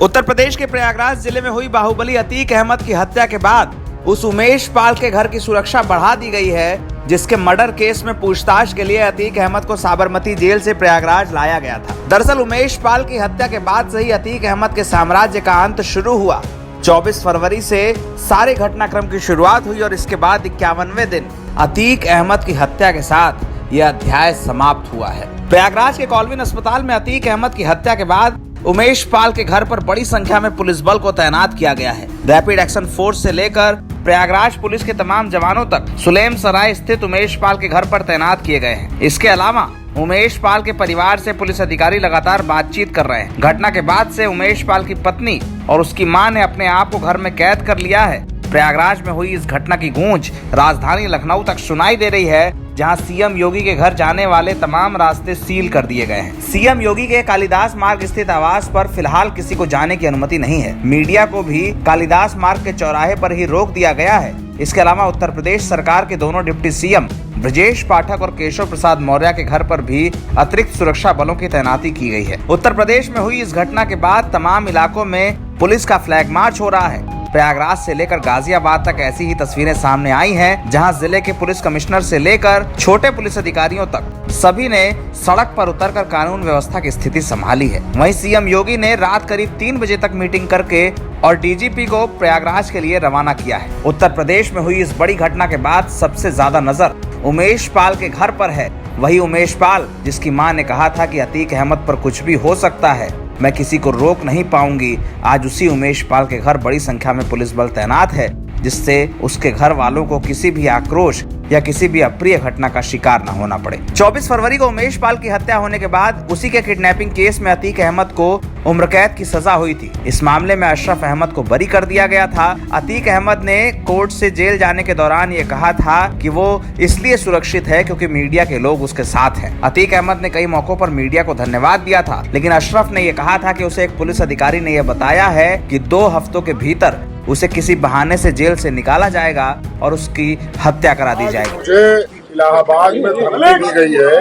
उत्तर प्रदेश के प्रयागराज जिले में हुई बाहुबली अतीक अहमद की हत्या के बाद उस उमेश पाल के घर की सुरक्षा बढ़ा दी गई है, जिसके मर्डर केस में पूछताछ के लिए अतीक अहमद को साबरमती जेल से प्रयागराज लाया गया था। दरअसल उमेश पाल की हत्या के बाद से ही अतीक अहमद के साम्राज्य का अंत शुरू हुआ। 24 फरवरी से सारे घटनाक्रम की शुरुआत हुई और इसके बाद 51वें दिन अतीक अहमद की हत्या के साथ यह अध्याय समाप्त हुआ है। प्रयागराज के कॉलविन अस्पताल में अतीक अहमद की हत्या के बाद उमेश पाल के घर पर बड़ी संख्या में पुलिस बल को तैनात किया गया है। रैपिड एक्शन फोर्स से लेकर प्रयागराज पुलिस के तमाम जवानों तक सुलेम सराय स्थित उमेश पाल के घर पर तैनात किए गए हैं। इसके अलावा उमेश पाल के परिवार से पुलिस अधिकारी लगातार बातचीत कर रहे हैं। घटना के बाद से उमेश पाल की पत्नी और उसकी मां ने अपने आप को घर में कैद कर लिया है। प्रयागराज में हुई इस घटना की गूंज राजधानी लखनऊ तक सुनाई दे रही है, जहां सीएम योगी के घर जाने वाले तमाम रास्ते सील कर दिए गए हैं। सीएम योगी के कालिदास मार्ग स्थित आवास पर फिलहाल किसी को जाने की अनुमति नहीं है। मीडिया को भी कालिदास मार्ग के चौराहे पर ही रोक दिया गया है। इसके अलावा उत्तर प्रदेश सरकार के दोनों डिप्टी सीएम ब्रजेश पाठक और केशव प्रसाद मौर्य के घर पर भी अतिरिक्त सुरक्षा बलों की तैनाती की गई है। उत्तर प्रदेश में हुई इस घटना के बाद तमाम इलाकों में पुलिस का फ्लैग मार्च हो रहा है। प्रयागराज से लेकर गाजियाबाद तक ऐसी ही तस्वीरें सामने आई हैं, जहां जिले के पुलिस कमिश्नर से लेकर छोटे पुलिस अधिकारियों तक सभी ने सड़क पर उतरकर कानून व्यवस्था की स्थिति संभाली है। वहीं सीएम योगी ने रात करीब 3 बजे तक मीटिंग करके और डीजीपी को प्रयागराज के लिए रवाना किया है। उत्तर प्रदेश में हुई इस बड़ी घटना के बाद सबसे ज्यादा नजर उमेश पाल के घर पर है। वही उमेश पाल जिसकी मां ने कहा था कि अतीक अहमद पर कुछ भी हो सकता है, मैं किसी को रोक नहीं पाऊंगी, आज उसी उमेश पाल के घर बड़ी संख्या में पुलिस बल तैनात है, जिससे उसके घर वालों को किसी भी आक्रोश या किसी भी अप्रिय घटना का शिकार न होना पड़े। 24 फरवरी को उमेश पाल की हत्या होने के बाद उसी के किडनैपिंग केस में अतीक अहमद को उम्र कैद की सजा हुई थी। इस मामले में अशरफ अहमद को बरी कर दिया गया था। अतीक अहमद ने कोर्ट से जेल जाने के दौरान ये कहा था कि वो इसलिए सुरक्षित है क्योंकि मीडिया के लोग उसके साथ हैं। अतीक अहमद ने कई मौकों पर मीडिया को धन्यवाद दिया था, लेकिन अशरफ ने यह कहा था कि उसे एक पुलिस अधिकारी ने यह बताया है कि 2 हफ्तों के भीतर उसे किसी बहाने से जेल से निकाला जाएगा और उसकी हत्या करा दी जाएगी। मुझे इलाहाबाद में धमकी दी गई है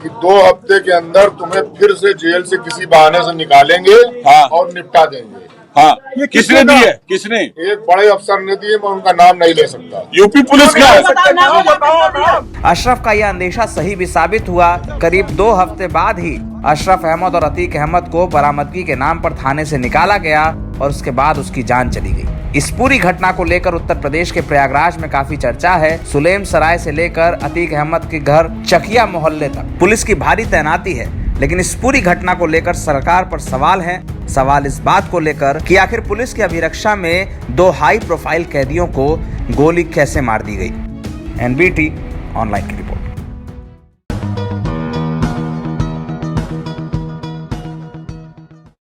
कि 2 हफ्ते के अंदर तुम्हें फिर से जेल से किसी बहाने से निकालेंगे और निपटा देंगे। ये किसने दी है? किसने? एक बड़े अफसर ने दिए, मैं उनका नाम नहीं ले सकता। यूपी पुलिस का है। अशरफ का यह अंदेशा सही भी साबित हुआ। करीब 2 हफ्ते बाद ही अशरफ अहमद और अतीक अहमद को बरामदगी के नाम पर थाने से निकाला गया और उसके बाद उसकी जान चली गई। इस पूरी घटना को लेकर उत्तर प्रदेश के प्रयागराज में काफी चर्चा है। सुलेम सराय से लेकर अतीक अहमद के घर चकिया मोहल्ले तक पुलिस की भारी तैनाती है, लेकिन इस पूरी घटना को लेकर सरकार पर सवाल है। सवाल इस बात को लेकर कि आखिर पुलिस की अभिरक्षा में 2 हाई प्रोफाइल कैदियों को गोली कैसे मार दी गई। NBT ऑनलाइन की रिपोर्ट।